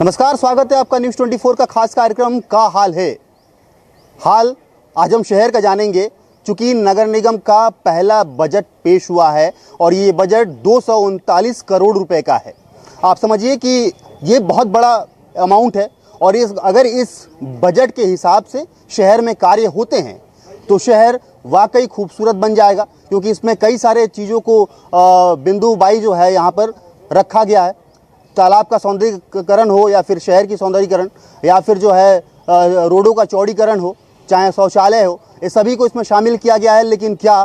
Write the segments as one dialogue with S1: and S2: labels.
S1: नमस्कार, स्वागत है आपका न्यूज़ 24 का खास कार्यक्रम का हाल है। हाल आज हम शहर का जानेंगे, चूंकि नगर निगम का पहला बजट पेश हुआ है और ये बजट 239 करोड़ रुपए का है। आप समझिए कि ये बहुत बड़ा अमाउंट है और अगर इस बजट के हिसाब से शहर में कार्य होते हैं तो शहर वाकई खूबसूरत बन जाएगा, क्योंकि इसमें कई सारे चीज़ों को बिंदुबाई जो है यहाँ पर रखा गया है। तालाब का सौंदर्यीकरण हो या फिर शहर की सौंदर्यीकरण या फिर जो है रोडों का चौड़ीकरण हो, चाहे शौचालय हो, ये सभी को इसमें शामिल किया गया है। लेकिन क्या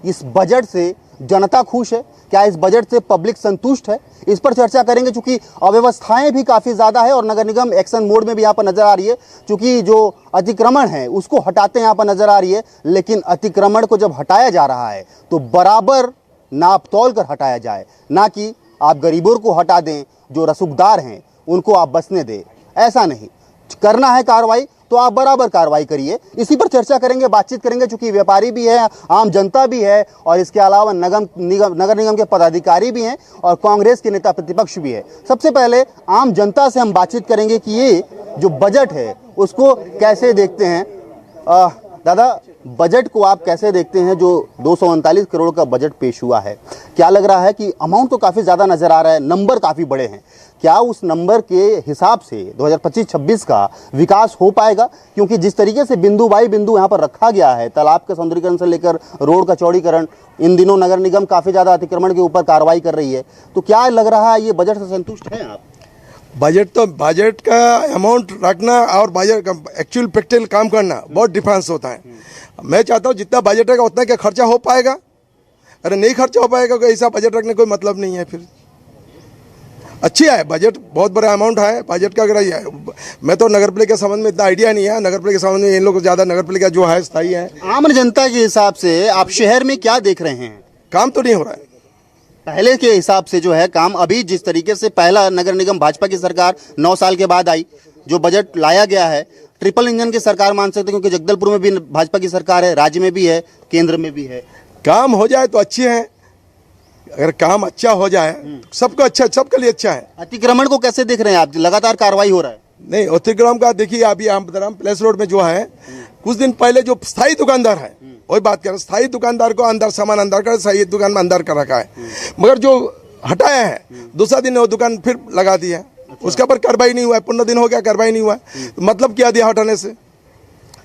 S1: इस बजट से जनता खुश है? क्या इस बजट से पब्लिक संतुष्ट है? इस पर चर्चा करेंगे, चूंकि अव्यवस्थाएं भी काफ़ी ज़्यादा है और नगर निगम एक्शन मोड में भी यहाँ पर नज़र आ रही है। चूंकि जो अतिक्रमण है उसको हटाते यहाँ पर नज़र आ रही है, लेकिन अतिक्रमण को जब हटाया जा रहा है तो बराबर नाप तोल कर हटाया जाए, ना कि आप गरीबों को हटा दें, जो रसूखदार हैं उनको आप बसने दें। ऐसा नहीं करना है कार्रवाई तो आप बराबर कार्रवाई करिए। इसी पर चर्चा करेंगे, बातचीत करेंगे, चूंकि व्यापारी भी है, आम जनता भी है और इसके अलावा नगर निगम के पदाधिकारी भी हैं और कांग्रेस के नेता प्रतिपक्ष भी है। सबसे पहले आम जनता से हम बातचीत करेंगे कि ये जो बजट है उसको कैसे देखते हैं। दादा, बजट को आप कैसे देखते हैं? जो 239 करोड़ का बजट पेश हुआ है, क्या लग रहा है कि अमाउंट तो काफ़ी ज़्यादा नज़र आ रहा है, नंबर काफ़ी बड़े हैं, क्या उस नंबर के हिसाब से 2025-26 का विकास हो पाएगा? क्योंकि जिस तरीके से बिंदु बाई बिंदु यहाँ पर रखा गया है, तालाब के सौंदर्यीकरण से लेकर रोड का चौड़ीकरण, इन दिनों नगर निगम काफ़ी ज़्यादा अतिक्रमण के ऊपर कार्रवाई कर रही है, तो क्या लग रहा है ये बजट से संतुष्ट हैं आप?
S2: बजट का अमाउंट रखना और बजट एक्चुअल प्रैक्टिकल काम करना बहुत डिफरेंस होता है। मैं चाहता हूँ जितना बजट है उतना क्या खर्चा हो पाएगा। अरे नहीं खर्चा हो पाएगा तो ऐसा बजट रखने कोई मतलब नहीं है। फिर अच्छी है बजट, बहुत बड़ा अमाउंट है बजट का। अगर मैं तो नगर पालिका के संबंध में इतना आइडिया नहीं है, नगर पालिका के संबंध में इन लोग ज़्यादा नगर पालिका जो है स्थायी है।
S1: आम जनता के हिसाब से आप शहर में क्या देख रहे हैं?
S2: काम तो नहीं हो रहा है
S1: पहले के हिसाब से जो है काम। अभी जिस तरीके से पहला नगर निगम भाजपा की सरकार 9 साल के बाद आई, जो बजट लाया गया है, ट्रिपल इंजन की सरकार मान सकते हैं, क्योंकि जगदलपुर में भी भाजपा की सरकार है, राज्य में भी है, केंद्र में भी है।
S2: काम हो जाए तो अच्छी है। अगर काम अच्छा हो जाए तो सबको अच्छा, सबके लिए अच्छा है।
S1: अतिक्रमण को कैसे देख रहे हैं आप? लगातार कार्रवाई हो रहा है।
S2: नहीं, अतिक्रमण का देखिए, अभी आम प्लेस रोड में जो है कुछ दिन पहले जो स्थायी दुकानदार है, वही बात कर रहे हैं, स्थायी दुकानदार को अंदर सामान अंदर कर, स्थायी दुकान में अंदर कर रखा है, मगर जो हटाया है दूसरा दिन वो दुकान फिर लगा दिया। उसके ऊपर कार्रवाई नहीं हुआ है, 15 दिन हो गया कार्रवाई नहीं हुआ है। तो मतलब क्या दिया हटाने से?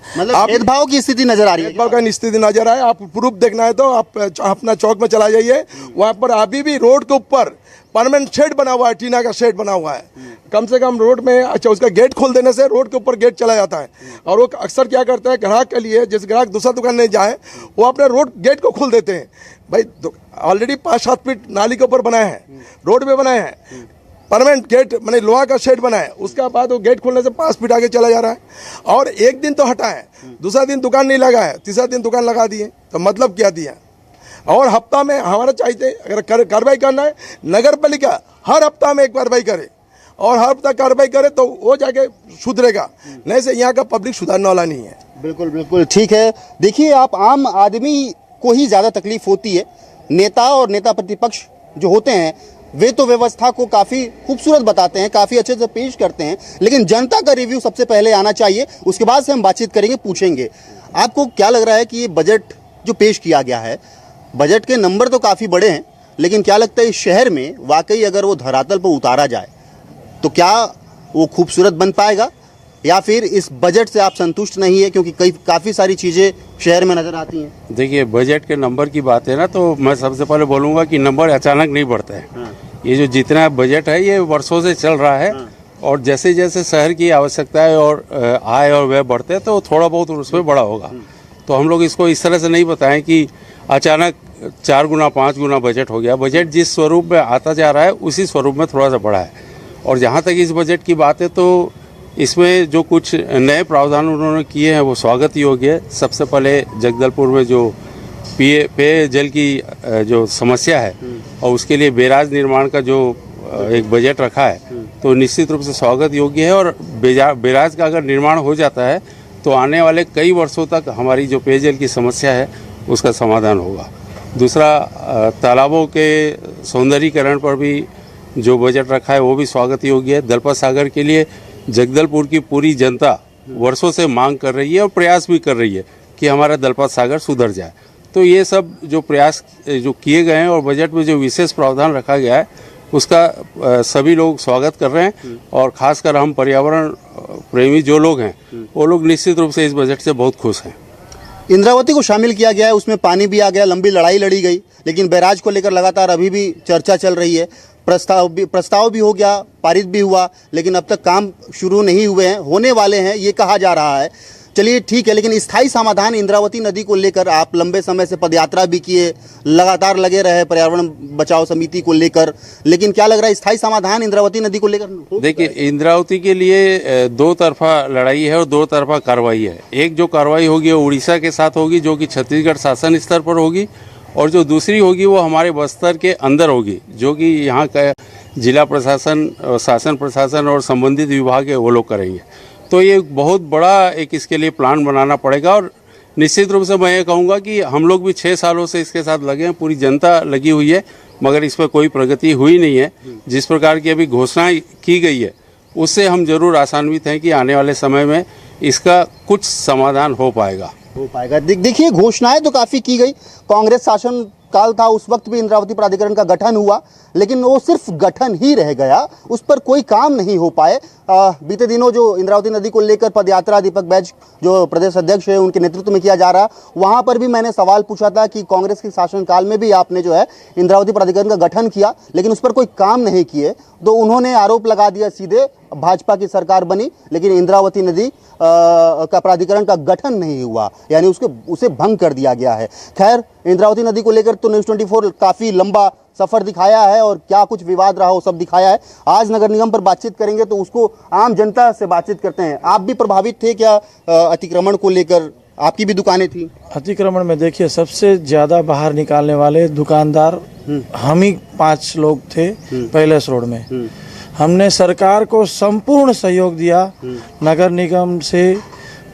S1: मतलब भेदभाव की स्थिति नजर आ रही है।
S2: भेदभाव का स्थिति नजर आए। आप प्रूफ देखना है तो आप अपना चौक में चला जाइए, वहाँ पर अभी भी रोड के ऊपर परमानेंट शेड बना हुआ है, टीना का शेड बना हुआ है। कम से कम रोड में अच्छा उसका गेट खोल देने से रोड के ऊपर गेट चला जाता है। और वो अक्सर क्या करता है, ग्राहक के लिए, जिस ग्राहक दूसरा दुकान नहीं जाए वो अपने रोड गेट को खोल देते हैं। भाई ऑलरेडी 5-7 फीट नाली के ऊपर बनाए हैं, रोड में बनाए हैं, परमानेंट गेट मैंने लोहा का शेड बनाया है, उसका बाद वो गेट खोलने से 5 फीट आगे चला जा रहा है। और एक दिन तो हटा है, दूसरा दिन दुकान नहीं लगा है, तीसरा दिन दुकान लगा दिए, तो मतलब क्या दिया? और हफ्ता में हमारा चाहिए, अगर कार्रवाई करना है नगर पालिका हर हफ्ता में एक कार्रवाई करे और हर हफ्ता कार्रवाई करे तो वो जाके सुधरेगा, नहीं से यहाँ का पब्लिक सुधारने वाला नहीं है।
S1: बिल्कुल बिल्कुल ठीक है। देखिए, आप आम आदमी को ही ज़्यादा तकलीफ होती है। नेता और नेता प्रतिपक्ष जो होते हैं वे तो व्यवस्था को काफ़ी खूबसूरत बताते हैं, काफ़ी अच्छे से पेश करते हैं, लेकिन जनता का रिव्यू सबसे पहले आना चाहिए। उसके बाद से हम बातचीत करेंगे, पूछेंगे आपको क्या लग रहा है कि ये बजट जो पेश किया गया है, बजट के नंबर तो काफ़ी बड़े हैं, लेकिन क्या लगता है इस शहर में वाकई अगर वो धरातल पर उतारा जाए तो क्या वो खूबसूरत बन पाएगा, या फिर इस बजट से आप संतुष्ट नहीं है क्योंकि काफ़ी सारी चीज़ें शहर में नज़र आती हैं?
S3: देखिए, बजट के नंबर की बात है ना, तो मैं सबसे पहले बोलूँगा कि नंबर अचानक नहीं बढ़ता है। ये जो जितना बजट है ये वर्षों से चल रहा है और जैसे जैसे शहर की आवश्यकताएं और आय और व्यय बढ़ते हैं तो थोड़ा बहुत उसमें बड़ा होगा। तो हम लोग इसको इस तरह से नहीं बताएं कि अचानक 4 गुना 5 गुना बजट हो गया। बजट जिस स्वरूप में आता जा रहा है उसी स्वरूप में थोड़ा सा बढ़ा है। और जहाँ तक इस बजट की बात है तो इसमें जो कुछ नए प्रावधान उन्होंने किए हैं वो स्वागत योग्य है। सबसे पहले जगदलपुर में जो पेयजल की जो समस्या है और उसके लिए बैराज निर्माण का जो एक बजट रखा है तो निश्चित रूप से स्वागत योग्य है। और बैराज का अगर निर्माण हो जाता है तो आने वाले कई वर्षों तक हमारी जो पेयजल की समस्या है उसका समाधान होगा। दूसरा, तालाबों के सौंदर्यीकरण पर भी जो बजट रखा है वो भी स्वागत योग्य है। दलपत सागर के लिए जगदलपुर की पूरी जनता वर्षों से मांग कर रही है और प्रयास भी कर रही है कि हमारा दलपत सागर सुधर जाए। तो ये सब जो प्रयास जो किए गए हैं और बजट में जो विशेष प्रावधान रखा गया है उसका सभी लोग स्वागत कर रहे हैं और खासकर हम पर्यावरण प्रेमी जो लोग हैं वो लोग निश्चित रूप से इस बजट से बहुत खुश हैं।
S1: इंद्रावती को शामिल किया गया है, उसमें पानी भी आ गया, लंबी लड़ाई लड़ी गई, लेकिन बैराज को लेकर लगातार अभी भी चर्चा चल रही है। प्रस्ताव भी हो गया, पारित भी हुआ, लेकिन अब तक काम शुरू नहीं हुए हैं, होने वाले हैं ये कहा जा रहा है। चलिए ठीक है, लेकिन स्थायी समाधान इंद्रावती नदी को लेकर आप लंबे समय से पदयात्रा भी किए, लगातार लगे रहे पर्यावरण बचाओ समिति को लेकर, लेकिन क्या लग रहा है स्थायी समाधान इंद्रावती नदी को लेकर?
S3: देखिए, इंद्रावती के लिए दो तरफा लड़ाई है और दो तरफा कार्रवाई है। एक जो कार्रवाई होगी वो उड़ीसा के साथ होगी, जो कि छत्तीसगढ़ शासन स्तर पर होगी, और जो दूसरी होगी वो हमारे बस्तर के अंदर होगी, जो कि यहाँ का जिला प्रशासन, शासन प्रशासन और संबंधित विभाग है वो लोग करेंगे। तो ये बहुत बड़ा एक इसके लिए प्लान बनाना पड़ेगा और निश्चित रूप से मैं ये कहूँगा कि हम लोग भी 6 सालों से इसके साथ लगे हैं, पूरी जनता लगी हुई है, मगर इस पर कोई प्रगति हुई नहीं है। जिस प्रकार की अभी घोषणा की गई है उससे हम जरूर आशान्वित हैं कि आने वाले समय में इसका कुछ समाधान हो पाएगा।
S1: देखिए, घोषणाएं तो काफ़ी की गई, कांग्रेस शासन काल था उस वक्त भी इंद्रावती प्राधिकरण का गठन हुआ, लेकिन वो सिर्फ गठन ही रह गया, उस पर कोई काम नहीं हो पाए। बीते दिनों जो इंद्रावती नदी को लेकर पदयात्रा दीपक बैज जो प्रदेश अध्यक्ष है उनके नेतृत्व में किया जा रहा, वहां पर भी मैंने सवाल पूछा था कि कांग्रेस के शासनकाल में भी आपने जो है इंद्रावती प्राधिकरण का गठन किया, लेकिन उस पर कोई काम नहीं किए। तो उन्होंने आरोप लगा दिया सीधे, भाजपा की सरकार बनी लेकिन इंद्रावती नदी का प्राधिकरण का गठन नहीं हुआ, यानी उसे भंग कर दिया गया है। खैर, इंद्रावती नदी को लेकर तो न्यूज़ 24 काफ़ी लंबा सफ़र दिखाया है और क्या कुछ विवाद रहा वो सब दिखाया है। आज नगर निगम पर बातचीत करेंगे तो उसको आम जनता से बातचीत करते हैं। आप भी प्रभावित थे क्या अतिक्रमण को लेकर? आपकी भी दुकानें थी?
S4: अतिक्रमण में देखिए, सबसे ज़्यादा बाहर निकालने वाले दुकानदार हम ही 5 लोग थे पैलेस रोड में। हमने सरकार को संपूर्ण सहयोग दिया, नगर निगम से,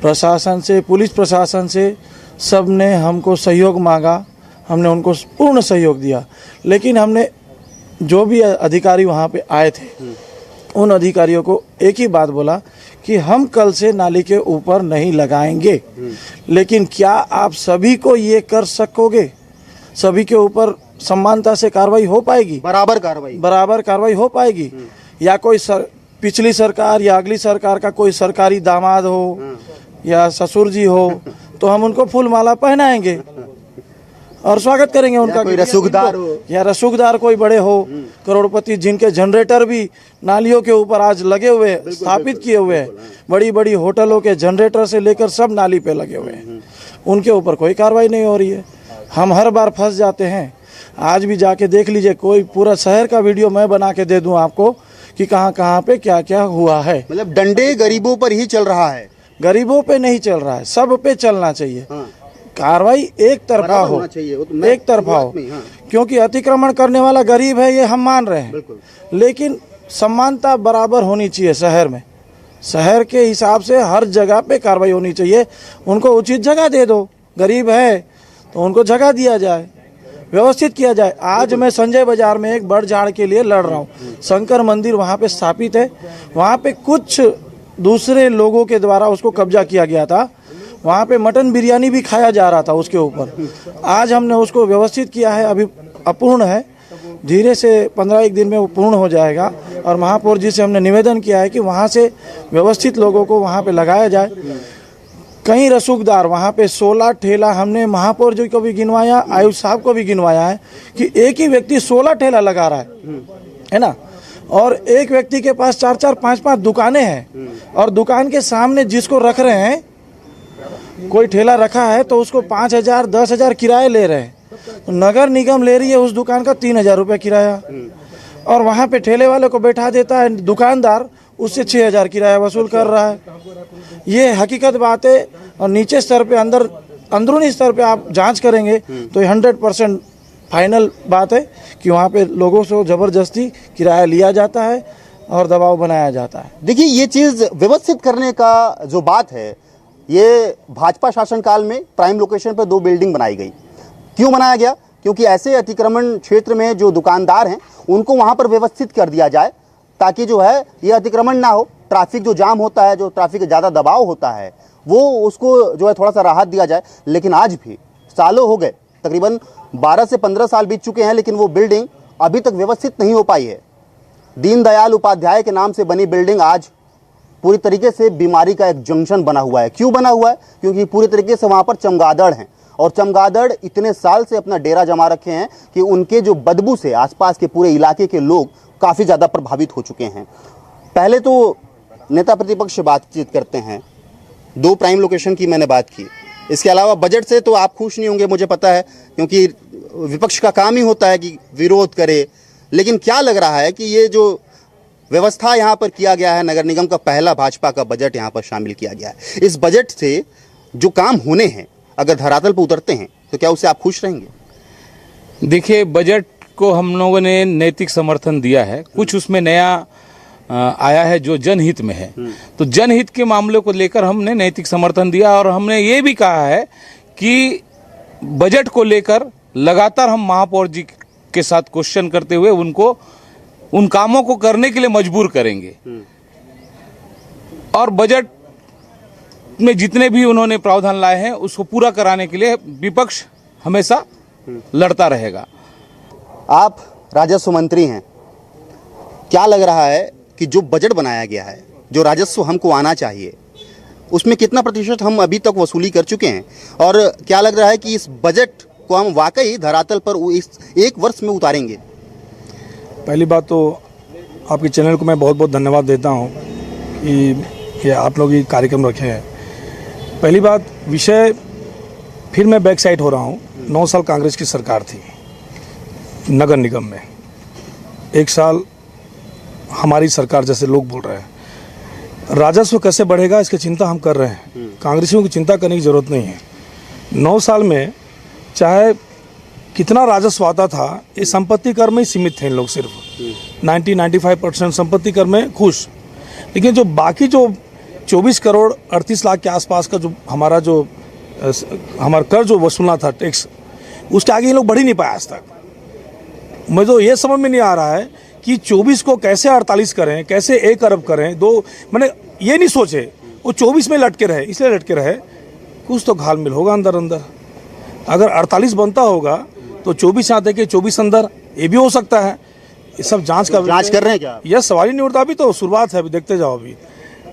S4: प्रशासन से, पुलिस प्रशासन से, सब ने हमको सहयोग मांगा, हमने उनको पूर्ण सहयोग दिया। लेकिन हमने जो भी अधिकारी वहाँ पे आए थे उन अधिकारियों को एक ही बात बोला कि हम कल से नाली के ऊपर नहीं लगाएंगे, लेकिन क्या आप सभी को ये कर सकोगे? सभी के ऊपर समानता से कार्रवाई हो पाएगी? बराबर कार्रवाई हो पाएगी? या कोई पिछली सरकार या अगली सरकार का कोई सरकारी दामाद हो या ससुर जी हो तो हम उनको फूल माला पहनाएंगे और स्वागत करेंगे उनका।
S1: कोई रसूखदार हो
S4: या रसूखदार कोई बड़े हो, करोड़पति जिनके जनरेटर भी नालियों के ऊपर आज लगे हुए हैं, स्थापित किए हुए हैं, बड़ी बड़ी होटलों के जनरेटर से लेकर सब नाली पे लगे हुए हैं, उनके ऊपर कोई कार्रवाई नहीं हो रही है। हम हर बार फंस जाते हैं। आज भी जाके देख लीजिए, कोई पूरा शहर का वीडियो मैं बना के दे दूं आपको कि कहाँ कहाँ पे क्या क्या हुआ है।
S1: मतलब डंडे गरीबों पर ही चल रहा है?
S4: गरीबों पे नहीं चल रहा है, सब पे चलना चाहिए। कार्रवाई एक तरफा हो, एक तरफा हो, क्योंकि अतिक्रमण करने वाला गरीब है ये हम मान रहे हैं, लेकिन समानता बराबर होनी चाहिए शहर में। शहर के हिसाब से हर जगह पे कार्रवाई होनी चाहिए। उनको उचित जगह दे दो, गरीब है तो उनको जगह दिया जाए, व्यवस्थित किया जाए। आज मैं संजय बाजार में एक बड़ झाड़ के लिए लड़ रहा हूँ। शंकर मंदिर वहाँ पे स्थापित है, वहाँ पे कुछ दूसरे लोगों के द्वारा उसको कब्जा किया गया था, वहाँ पे मटन बिरयानी भी खाया जा रहा था उसके ऊपर। आज हमने उसको व्यवस्थित किया है, अभी अपूर्ण है, धीरे से 15-1 दिन में वो पूर्ण हो जाएगा। और महापौर जी से हमने निवेदन किया है कि वहाँ से व्यवस्थित लोगों को वहाँ पे लगाया जाए। कई रसूखदार वहाँ पे 16 ठेला हमने महापौर जी को भी गिनवाया, आयुष साहब को भी गिनवाया है कि एक ही व्यक्ति 16 ठेला लगा रहा है ना, और एक व्यक्ति के पास 4-4, 5-5 दुकानें हैं, और दुकान के सामने जिसको रख रहे हैं, कोई ठेला रखा है तो उसको 5,000, 10,000 किराया ले रहे हैं। तो नगर निगम ले रही है उस दुकान का 3,000 रुपये किराया, और वहाँ पे ठेले वाले को बैठा देता है दुकानदार, उससे 6,000 किराया वसूल कर रहा है। ये हकीकत बात है। और नीचे स्तर पे, अंदरूनी स्तर पे आप जांच करेंगे तो 100% फाइनल बात है कि वहाँ पे लोगों से ज़बरदस्ती किराया लिया जाता है और दबाव बनाया जाता है।
S1: देखिए, ये चीज़ व्यवस्थित करने का जो बात है, ये भाजपा शासनकाल में प्राइम लोकेशन पर 2 बिल्डिंग बनाई गई। क्यों बनाया गया? क्योंकि ऐसे अतिक्रमण क्षेत्र में जो दुकानदार हैं उनको वहाँ पर व्यवस्थित कर दिया जाए, ताकि जो है ये अतिक्रमण ना हो। ट्रैफिक जो जाम होता है, जो ट्रैफिक का ज़्यादा दबाव होता है, वो उसको जो है थोड़ा सा राहत दिया जाए। लेकिन आज भी सालों हो गए, तकरीबन 12 से 15 साल बीत चुके हैं, लेकिन वो बिल्डिंग अभी तक व्यवस्थित नहीं हो पाई है। दीनदयाल उपाध्याय के नाम से बनी बिल्डिंग आज पूरी तरीके से बीमारी का एक जंक्शन बना हुआ है। क्यों बना हुआ है? क्योंकि पूरी तरीके से वहाँ पर चमगादड़ हैं, और चमगादड़ इतने साल से अपना डेरा जमा रखे हैं कि उनके जो बदबू से आसपास के पूरे इलाके के लोग काफ़ी ज़्यादा प्रभावित हो चुके हैं। पहले तो नेता प्रतिपक्ष बातचीत करते हैं, 2 प्राइम लोकेशन की मैंने बात की। इसके अलावा बजट से तो आप खुश नहीं होंगे, मुझे पता है, क्योंकि विपक्ष का काम ही होता है कि विरोध करे। लेकिन क्या लग रहा है कि ये जो व्यवस्था यहाँ पर किया गया है, नगर निगम का पहला भाजपा का बजट यहाँ पर शामिल किया गया है, इस बजट से जो काम होने हैं अगर धरातल पर उतरते हैं तो क्या उससे आप खुश रहेंगे?
S5: देखिए, बजट को हम लोगों ने नैतिक समर्थन दिया है। कुछ उसमें नया आया है जो जनहित में है, तो जनहित के मामले को लेकर हमने नैतिक समर्थन दिया। और हमने ये भी कहा है कि बजट को लेकर लगातार हम महापौर जी के साथ क्वेश्चन करते हुए उनको उन कामों को करने के लिए मजबूर करेंगे। और बजट में जितने भी उन्होंने प्रावधान लाए हैं उसको पूरा कराने के लिए विपक्ष हमेशा लड़ता रहेगा।
S1: आप राजस्व मंत्री हैं, क्या लग रहा है कि जो बजट बनाया गया है, जो राजस्व हमको आना चाहिए, उसमें कितना प्रतिशत हम अभी तक वसूली कर चुके हैं? और क्या लग रहा है कि इस बजट को हम वाकई धरातल पर इस 1 वर्ष में उतारेंगे?
S6: पहली बात तो आपके चैनल को मैं बहुत बहुत धन्यवाद देता हूं कि ये आप लोग ये कार्यक्रम रखे हैं। पहली बात, विषय फिर मैं बैक साइड हो रहा हूं। 9 साल कांग्रेस की सरकार थी नगर निगम में, 1 साल हमारी सरकार, जैसे लोग बोल रहे हैं। राजस्व कैसे बढ़ेगा इसकी चिंता हम कर रहे हैं। कांग्रेसियों की चिंता करने की ज़रूरत नहीं है। 9 साल में चाहे कितना राजस्व आता था, ये संपत्ति कर में ही सीमित थे इन लोग। सिर्फ 90-95% संपत्ति कर में खुश। लेकिन जो बाकी जो 24 करोड़ 38 लाख के आसपास का जो हमारा कर जो वसूलना था टैक्स, उसके आगे ये लोग बढ़ ही नहीं पाए आज तक। मुझे तो ये समझ में नहीं आ रहा है कि 24 को कैसे 48 करें, कैसे 1 अरब करें। मैंने ये नहीं सोचे वो 24 में लटके रहे, इसलिए लटके रहे कुछ तो घालमेल होगा अंदर अंदर। अगर 48 बनता होगा तो 24 यहाँ देखे 24 अंदर, ये भी हो सकता है। ये सब जांच कर
S1: रहे हैं क्या?
S6: यह सवाल ही नहीं उठता। अभी तो शुरुआत है, अभी देखते जाओ। अभी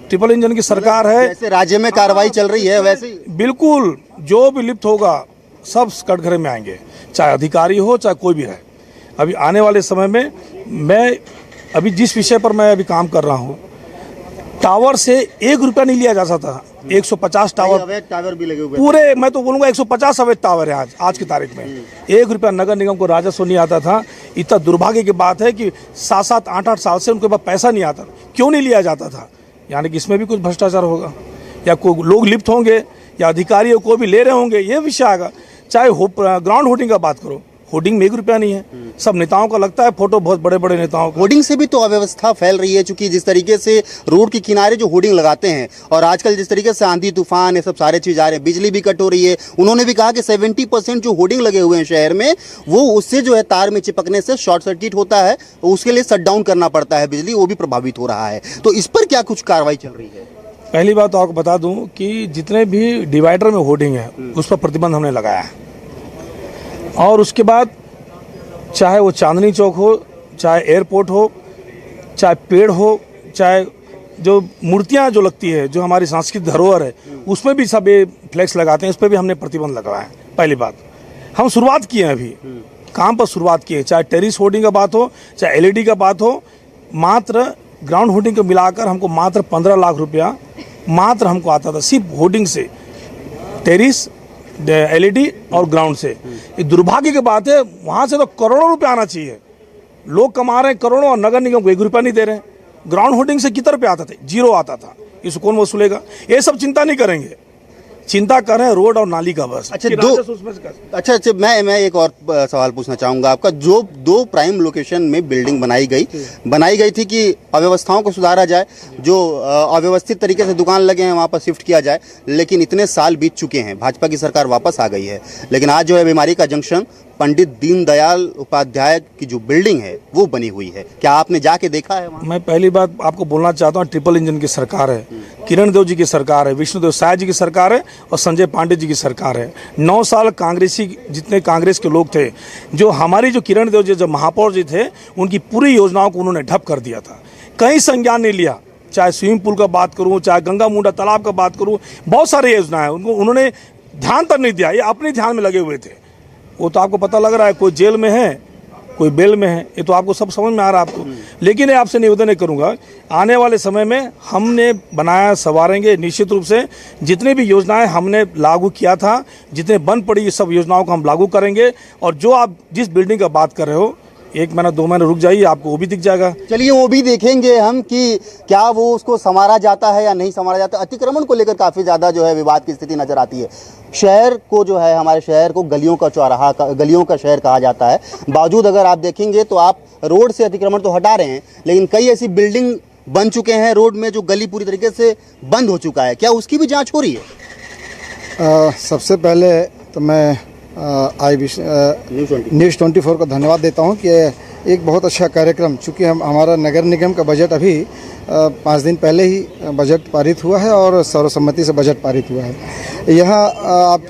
S6: ट्रिपल इंजन की सरकार है,
S1: जैसे राज्य में कार्रवाई चल रही है वैसे ही
S6: बिल्कुल जो भी लिप्त होगा सब कटघरे में आएंगे, चाहे अधिकारी हो चाहे कोई भी रहे। अभी आने वाले समय में मैं अभी जिस विषय पर मैं अभी काम कर रहा हूँ, टावर से 1 रुपया नहीं लिया जा सकता था। 150
S1: टावर भी लगे हुए
S6: पूरे, मैं तो बोलूँगा 150 अवैध टावर है आज की तारीख में। 1 रुपया नगर निगम को राजस्व नहीं आता था। इतना दुर्भाग्य की बात है कि 7-7, 8-8 साल से उनके पास पैसा नहीं आता। क्यों नहीं लिया जाता था? यानी कि इसमें भी कुछ भ्रष्टाचार होगा, या कोई लोग लिप्त होंगे, या अधिकारी कोई भी ले रहे होंगे, ये विषय आएगा। चाहे ग्राउंड होर्डिंग का बात करो, होर्डिंग में 1 रुपया नहीं है। सब नेताओं का लगता है फोटो, बहुत बड़े बड़े नेताओं को।
S1: होर्डिंग से भी तो अव्यवस्था फैल रही है, क्योंकि जिस तरीके से रोड के किनारे जो होर्डिंग लगाते हैं, और आजकल जिस तरीके से आंधी तूफान ये सब सारे चीज आ रहे हैं, बिजली भी कट हो रही है। उन्होंने भी कहा कि 70% जो होर्डिंग लगे हुए हैं शहर में, वो उससे जो है तार में चिपकने से शॉर्ट सर्किट होता है, उसके लिए शट डाउन करना पड़ता है बिजली, वो भी प्रभावित हो रहा है। तो इस पर क्या कुछ कार्रवाई चल रही है?
S6: पहली बात तो आपको बता दूं कि जितने भी डिवाइडर में होर्डिंग है उस पर प्रतिबंध हमने लगाया है। और उसके बाद चाहे वो चांदनी चौक हो, चाहे एयरपोर्ट हो, चाहे पेड़ हो, चाहे जो मूर्तियां जो लगती है, जो हमारी सांस्कृतिक धरोहर है, उसमें भी सब ये फ्लैक्स लगाते हैं, उस पर भी हमने प्रतिबंध लगाया है। पहली बात, हम शुरुआत किए हैं, अभी काम पर शुरुआत की है। चाहे टेरिस होर्डिंग का बात हो, चाहे LED का बात हो, मात्र ग्राउंड होर्डिंग को मिलाकर हमको मात्र 15 लाख रुपया मात्र हमको आता था, सिर्फ होर्डिंग से, टेरिस, LED और ग्राउंड से। ये दुर्भाग्य की बात है, वहाँ से तो करोड़ों रुपए आना चाहिए। लोग कमा रहे हैं करोड़ों और नगर निगम को 1 रुपया नहीं दे रहे हैं। ग्राउंड होर्डिंग से कितने रुपये आते थे? 0 आता था। इसको कौन वसूलेगा? ये सब चिंता नहीं करेंगे, चिंता कर रहे हैं रोड और नाली का बस।
S1: अच्छा, मैं एक और सवाल पूछना चाहूँगा आपका। जो 2 प्राइम लोकेशन में बिल्डिंग बनाई गई थी कि अव्यवस्थाओं को सुधारा जाए, जो अव्यवस्थित तरीके से दुकान लगे हैं वहाँ पर शिफ्ट किया जाए। लेकिन इतने साल बीत चुके हैं, भाजपा की सरकार वापस आ गई है, लेकिन आज जो है बीमारी का जंक्शन पंडित दीनदयाल उपाध्याय की जो बिल्डिंग है वो बनी हुई है। क्या आपने जाके देखा है वहाँ?
S6: मैं पहली बात आपको बोलना चाहता हूँ, ट्रिपल इंजन की सरकार है, किरण देव जी की सरकार है, विष्णुदेव साय जी की सरकार है और संजय पांडे जी की सरकार है। 9 साल कांग्रेसी जितने कांग्रेस के लोग थे, जो हमारी जो किरण देव जी जब महापौर जी थे, उनकी पूरी योजनाओं को उन्होंने ठप कर दिया था। कहीं संज्ञान नहीं लिया, चाहे स्विमिंग पूल का बात करूं, चाहे गंगा मुंडा तालाब का बात करूं, बहुत सारी योजनाएं उनको उन्होंने ध्यान तक नहीं दिया। ये अपने ध्यान में लगे हुए थे। वो तो आपको पता लग रहा है, कोई जेल में है, कोई बेल में है, ये तो आपको सब समझ में आ रहा है आपको। लेकिन ये आपसे निवेदन नहीं करूंगा, आने वाले समय में हमने बनाया संवारेंगे निश्चित रूप से। जितनी भी योजनाएं हमने लागू किया था, जितने बंद पड़ी, ये सब योजनाओं को हम लागू करेंगे। और जो आप जिस बिल्डिंग का बात कर रहे हो, 1 महीना 2 महीने रुक जाइए, आपको वो भी दिख जाएगा।
S1: चलिए वो भी देखेंगे हम कि क्या वो उसको संवारा जाता है या नहीं संवारा जाता। अतिक्रमण को लेकर काफ़ी ज़्यादा जो है विवाद की स्थिति नजर आती है। शहर को जो है, हमारे शहर को गलियों का चौराहा, गलियों का शहर कहा जाता है। बावजूद अगर आप देखेंगे तो आप रोड से अतिक्रमण तो हटा रहे हैं, लेकिन कई ऐसी बिल्डिंग बन चुके हैं रोड में जो गली पूरी तरीके से बंद हो चुका है। क्या उसकी भी जाँच हो रही है?
S7: सबसे पहले तो मैं न्यूज़ 24 को धन्यवाद देता हूं कि एक बहुत अच्छा कार्यक्रम, चूँकि हमारा नगर निगम का बजट अभी 5 दिन पहले ही बजट पारित हुआ है और सर्वसम्मति से बजट पारित हुआ है। यहाँ आप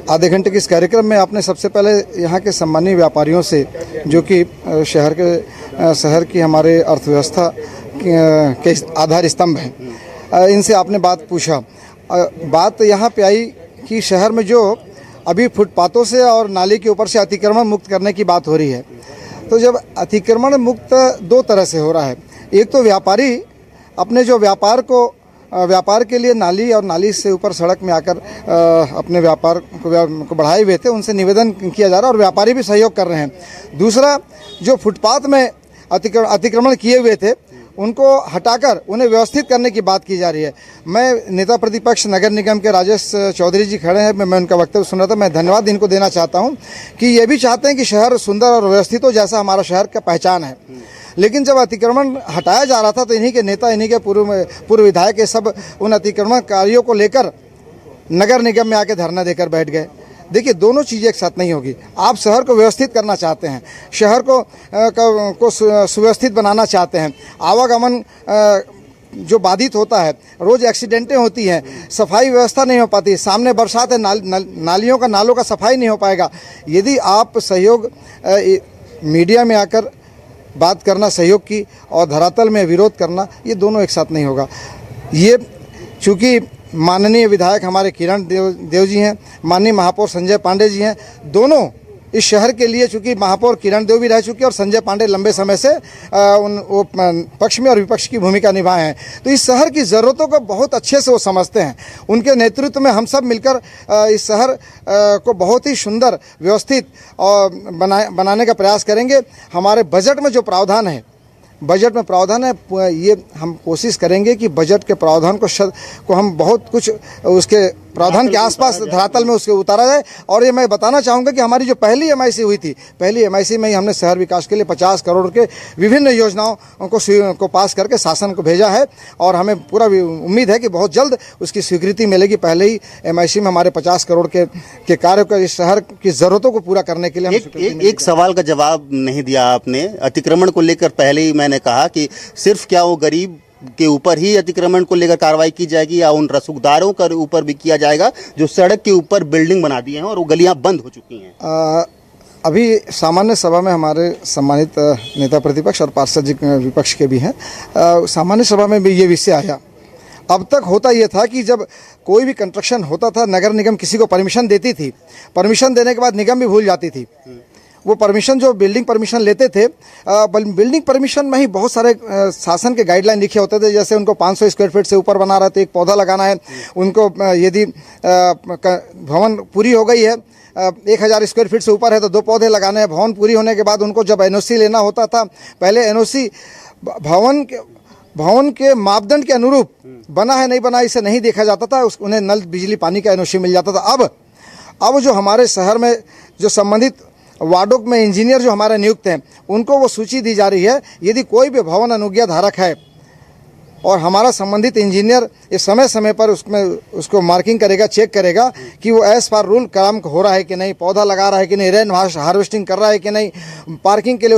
S7: आधे घंटे के इस कार्यक्रम में आपने सबसे पहले यहाँ के सम्मानीय व्यापारियों से, जो कि शहर की हमारे अर्थव्यवस्था के आधार स्तंभ हैं, इनसे आपने बात पूछा। बात यहाँ पे आई कि शहर में जो अभी फुटपाथों से और नाली के ऊपर से अतिक्रमण मुक्त करने की बात हो रही है, तो जब अतिक्रमण मुक्त 2 तरह से हो रहा है। एक तो व्यापारी अपने जो व्यापार के लिए नाली और नाली से ऊपर सड़क में आकर अपने व्यापार को बढ़ाए हुए थे, उनसे निवेदन किया जा रहा है और व्यापारी भी सहयोग कर रहे हैं। दूसरा, जो फुटपाथ में अतिक्रमण किए हुए थे, उनको हटाकर उन्हें व्यवस्थित करने की बात की जा रही है। मैं नेता प्रतिपक्ष नगर निगम के राजेश चौधरी जी खड़े हैं, मैं उनका वक्तव्य सुन रहा था। मैं धन्यवाद इनको देना चाहता हूं कि ये भी चाहते हैं कि शहर सुंदर और व्यवस्थित हो, जैसा हमारा शहर का पहचान है। लेकिन जब अतिक्रमण हटाया जा रहा था तो इन्हीं के नेता, इन्हीं के पूर्व विधायक, सब उन अतिक्रमणकारियों को लेकर नगर निगम में आके धरना देकर बैठ गए। देखिए, दोनों चीज़ें एक साथ नहीं होगी। आप शहर को व्यवस्थित करना चाहते हैं, शहर को सुव्यवस्थित बनाना चाहते हैं, आवागमन जो बाधित होता है, रोज़ एक्सीडेंटें होती हैं, सफाई व्यवस्था नहीं हो पाती, सामने बरसात है, नालों का सफाई नहीं हो पाएगा। यदि आप सहयोग मीडिया में आकर बात करना सहयोग की और धरातल में विरोध करना, ये दोनों एक साथ नहीं होगा। ये चूँकि माननीय विधायक हमारे किरण देव जी हैं, माननीय महापौर संजय पांडे जी हैं, दोनों इस शहर के लिए, चूँकि महापौर किरण देव भी रह चुकी है और संजय पांडे लंबे समय से वो पक्ष में और विपक्ष की भूमिका निभाए हैं, तो इस शहर की ज़रूरतों को बहुत अच्छे से वो समझते हैं। उनके नेतृत्व में हम सब मिलकर इस शहर को बहुत ही सुंदर, व्यवस्थित और बनाने का प्रयास करेंगे। हमारे बजट में जो प्रावधान है, ये हम कोशिश करेंगे कि बजट के प्रावधान को हम बहुत कुछ उसके प्रावधान के आसपास धरातल में उसके उतारा जाए। और ये मैं बताना चाहूँगा कि हमारी जो पहली MIC हुई थी, पहली MIC में ही हमने शहर विकास के लिए 50 करोड़ के विभिन्न योजनाओं को पास करके शासन को भेजा है और हमें पूरा उम्मीद है कि बहुत जल्द उसकी स्वीकृति मिलेगी। पहले ही MIC में हमारे 50 करोड़ के कार्य को, इस शहर की ज़रूरतों को पूरा करने के लिए
S1: एक सवाल का जवाब नहीं दिया आपने। अतिक्रमण को लेकर पहले ही मैंने कहा कि सिर्फ क्या वो गरीब के ऊपर ही अतिक्रमण को लेकर कार्रवाई की जाएगी या उन रसूखदारों के ऊपर भी किया जाएगा जो सड़क के ऊपर बिल्डिंग बना दी हैं और वो गलियां बंद हो चुकी हैं?
S7: अभी सामान्य सभा में हमारे सम्मानित नेता प्रतिपक्ष और पार्षद जी विपक्ष के भी हैं, सामान्य सभा में भी ये विषय आया। अब तक होता ये था कि जब कोई भी कंस्ट्रक्शन होता था, नगर निगम किसी को परमिशन देती थी, परमिशन देने के बाद निगम भी भूल जाती थी। वो परमिशन जो बिल्डिंग परमिशन लेते थे, बिल्डिंग परमिशन में ही बहुत सारे शासन के गाइडलाइन लिखे होते थे। जैसे उनको 500 स्क्वायर फीट से ऊपर बना रहा है तो 1 पौधा लगाना है, उनको यदि भवन पूरी हो गई है 1000 स्क्वायर फीट से ऊपर है तो 2 पौधे लगाने हैं। भवन पूरी होने के बाद उनको जब NOC लेना होता था, पहले NOC भवन के मापदंड के अनुरूप बना है नहीं बना इसे नहीं देखा जाता था, उन्हें नल बिजली पानी का NOC मिल जाता था। अब जो हमारे शहर में जो संबंधित वार्डों में इंजीनियर जो हमारे नियुक्त हैं, उनको वो सूची दी जा रही है। यदि कोई भी भवन अनुज्ञा धारक है और हमारा संबंधित इंजीनियर इस समय समय पर उसको मार्किंग करेगा, चेक करेगा कि वो एज पर रूल काम हो रहा है कि नहीं, पौधा लगा रहा है कि नहीं, रेन हार्वेस्टिंग कर रहा है कि नहीं, पार्किंग के लिए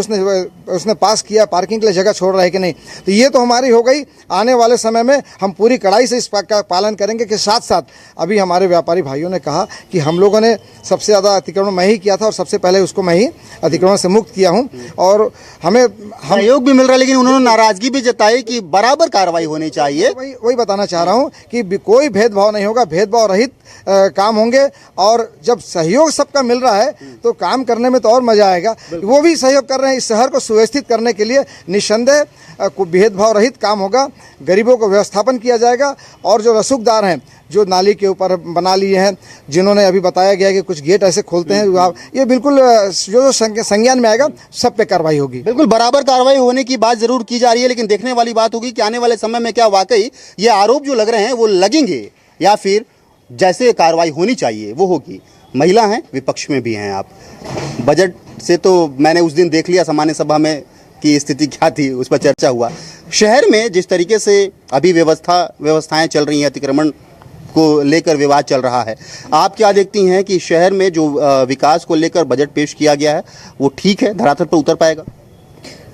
S7: उसने पास किया, पार्किंग के लिए जगह छोड़ रहा है कि नहीं। तो ये तो हमारी हो गई। आने वाले समय में हम पूरी कड़ाई से इस का पालन करेंगे कि साथ साथ अभी हमारे व्यापारी भाइयों ने कहा कि हम लोगों ने सबसे ज़्यादा अतिक्रमण मैं ही किया था और सबसे पहले उसको मैं ही अतिक्रमण से मुक्त किया हूँ और हमें
S1: सहयोग भी मिल रहा है, लेकिन उन्होंने नाराजगी भी जताई कि बराबर कार्रवाई होनी चाहिए।
S7: वही बताना चाह रहा हूँ कि कोई भेदभाव नहीं होगा, भेदभाव रहित काम होंगे और जब सहयोग सबका मिल रहा है तो काम करने में तो और मजा आएगा। वो भी सहयोग कर रहे हैं इस शहर को सुव्यवस्थित करने के लिए। निस्संदेह भेदभाव रहित काम होगा, गरीबों को व्यवस्थापन किया जाएगा और जो रसूखदार हैं, जो नाली के ऊपर बना लिए हैं, जिन्होंने अभी बताया गया कि कुछ गेट ऐसे खोलते हैं, ये बिल्कुल जो संज्ञान में आएगा सब पे कार्रवाई होगी।
S1: बिल्कुल बराबर कार्रवाई होने की बात जरूर की जा रही है, लेकिन देखने वाली बात होगी कि आने वाले समय में क्या वाकई ये आरोप जो लग रहे हैं वो लगेंगे या फिर जैसे कार्रवाई होनी चाहिए वो होगी। महिला हैं, विपक्ष में भी हैं आप। बजट से तो मैंने उस दिन देख लिया सामान्य सभा में की स्थिति क्या थी, उस पर चर्चा हुआ। शहर में जिस तरीके से अभी व्यवस्थाएं चल रही हैं, अतिक्रमण को लेकर विवाद चल रहा है, आप क्या देखती हैं कि शहर में जो विकास को लेकर बजट पेश किया गया है वो ठीक है, धरातल पर उतर पाएगा?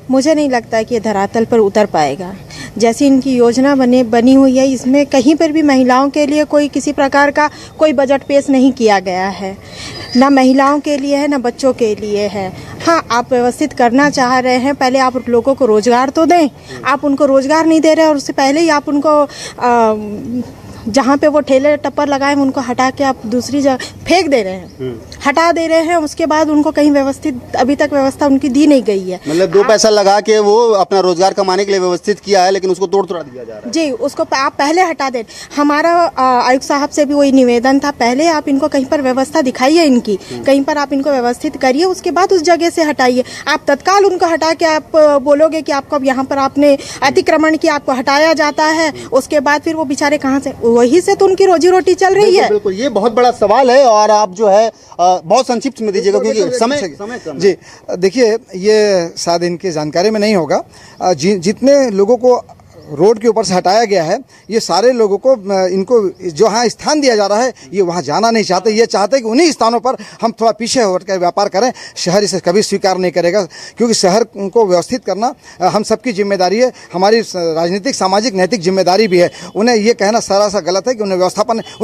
S8: मुझे नहीं लगता है कि ये धरातल पर उतर पाएगा। जैसी इनकी योजना बनी हुई है, इसमें कहीं पर भी महिलाओं के लिए कोई किसी प्रकार का कोई बजट पेश नहीं किया गया है। ना महिलाओं के लिए है, ना बच्चों के लिए है। हाँ, आप व्यवस्थित करना चाह रहे हैं, पहले आप लोगों को रोजगार तो दें। आप उनको रोजगार नहीं दे रहे और उससे पहले ही आप उनको जहाँ पे वो ठेले टप्पर लगाए हैं उनको हटा के आप दूसरी जगह फेंक दे रहे हैं, हटा दे रहे हैं। उसके बाद उनको कहीं व्यवस्थित अभी तक व्यवस्था उनकी दी नहीं गई है।
S1: मतलब 2 पैसा लगा के वो अपना रोजगार कमाने के लिए व्यवस्थित किया है, लेकिन उसको तोड़ दिया जा रहा है।
S8: जी, उसको आप पहले हटा दें। हमारा आयुक्त साहब से भी वही निवेदन था, पहले आप इनको कहीं पर व्यवस्था दिखाइए, इनकी कहीं पर आप इनको व्यवस्थित करिए, उसके बाद उस जगह से हटाइए। आप तत्काल उनको हटा के आप बोलोगे कि आपको यहाँ पर आपने अतिक्रमण किया, आपको हटाया जाता है, उसके बाद फिर वो बेचारे कहाँ से, वही से तो उनकी रोजी रोटी चल रही है।
S1: बिल्कुल, ये बहुत बड़ा सवाल है और आप जो है बहुत संक्षिप्त में दीजिएगा क्योंकि समय कम।
S7: जी देखिए, ये शायद इनकी जानकारी में नहीं होगा। जितने लोगों को रोड के ऊपर से हटाया गया है, ये सारे लोगों को इनको जो हाँ स्थान दिया जा रहा है, ये वहाँ जाना नहीं चाहते। ये चाहते हैं कि उन्हीं स्थानों पर हम थोड़ा पीछे होकर व्यापार करें। शहर इसे कभी स्वीकार नहीं करेगा, क्योंकि शहर को व्यवस्थित करना हम सबकी जिम्मेदारी है, हमारी राजनीतिक, सामाजिक, नैतिक जिम्मेदारी भी है। उन्हें ये कहना सरासर गलत है कि उन्हें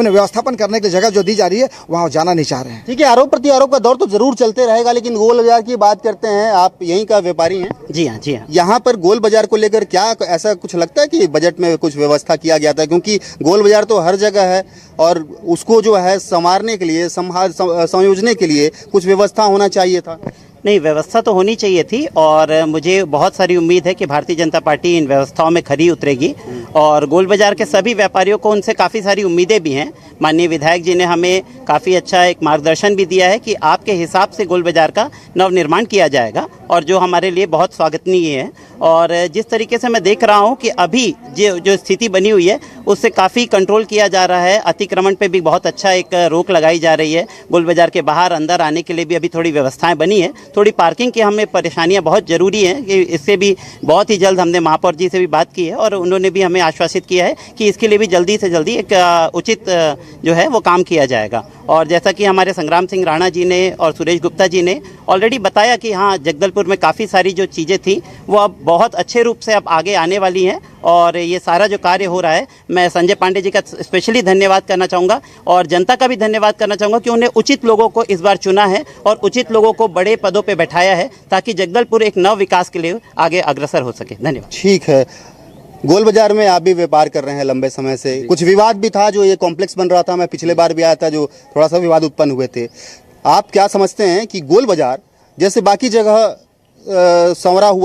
S7: व्यवस्थापन करने की जगह जो दी जा रही है वहाँ जाना नहीं चाह रहे हैं।
S1: ठीक है, आरोप प्रत्यारोप का दौर तो जरूर चलते रहेगा, लेकिन गोल बाजार की बात करते हैं। आप यहीं का व्यापारी हैं?
S9: जी हाँ, जी हाँ।
S1: यहाँ पर गोल बाजार को लेकर क्या ऐसा कुछ लगता है कि बजट में कुछ व्यवस्था किया गया था? क्योंकि गोल बाजार तो हर जगह है और उसको जो है संवारने के लिए, संयोजने के लिए कुछ व्यवस्था होना चाहिए था।
S9: नहीं, व्यवस्था तो होनी चाहिए थी और मुझे बहुत सारी उम्मीद है कि भारतीय जनता पार्टी इन व्यवस्थाओं में खरी उतरेगी और गोल बाजार के सभी व्यापारियों को उनसे काफ़ी सारी उम्मीदें भी हैं। माननीय विधायक जी ने हमें काफ़ी अच्छा एक मार्गदर्शन भी दिया है कि आपके हिसाब से गोल बाजार का नवनिर्माण किया जाएगा और जो हमारे लिए बहुत स्वागतनीय है। और जिस तरीके से मैं देख रहा हूँ कि अभी जो स्थिति बनी हुई है उससे काफ़ी कंट्रोल किया जा रहा है। अतिक्रमण पे भी बहुत अच्छा एक रोक लगाई जा रही है। गोल बाजार के बाहर अंदर आने के लिए भी अभी थोड़ी व्यवस्थाएं बनी है। थोड़ी पार्किंग की हमें परेशानियां बहुत ज़रूरी हैं कि इससे भी बहुत ही जल्द हमने महापौर जी से भी बात की है और उन्होंने भी हमें आश्वासित किया है कि इसके लिए भी जल्दी से जल्दी एक उचित जो है वो काम किया जाएगा। और जैसा कि हमारे संग्राम सिंह राणा जी ने और सुरेश गुप्ता जी ने ऑलरेडी बताया कि हाँ, जगदलपुर में काफ़ी सारी जो चीज़ें थी वो अब बहुत अच्छे रूप से अब आगे आने वाली हैं और ये सारा जो कार्य हो रहा है, मैं संजय पांडे जी का स्पेशली धन्यवाद करना चाहूँगा और जनता का भी धन्यवाद करना चाहूँगा कि उन्हें उचित लोगों को इस बार चुना है और उचित लोगों को बड़े पदों पर बैठाया है ताकि जगदलपुर एक नव विकास के लिए आगे अग्रसर हो सके। धन्यवाद।
S1: ठीक है, गोल बाजार में आप भी व्यापार कर रहे हैं लंबे समय से, कुछ विवाद भी था जो ये कॉम्प्लेक्स बन रहा था, मैं पिछले बार भी आया था जो थोड़ा सा विवाद उत्पन्न हुए थे। आप क्या समझते हैं कि गोल बाजार जैसे बाकी जगह संवरा हुआ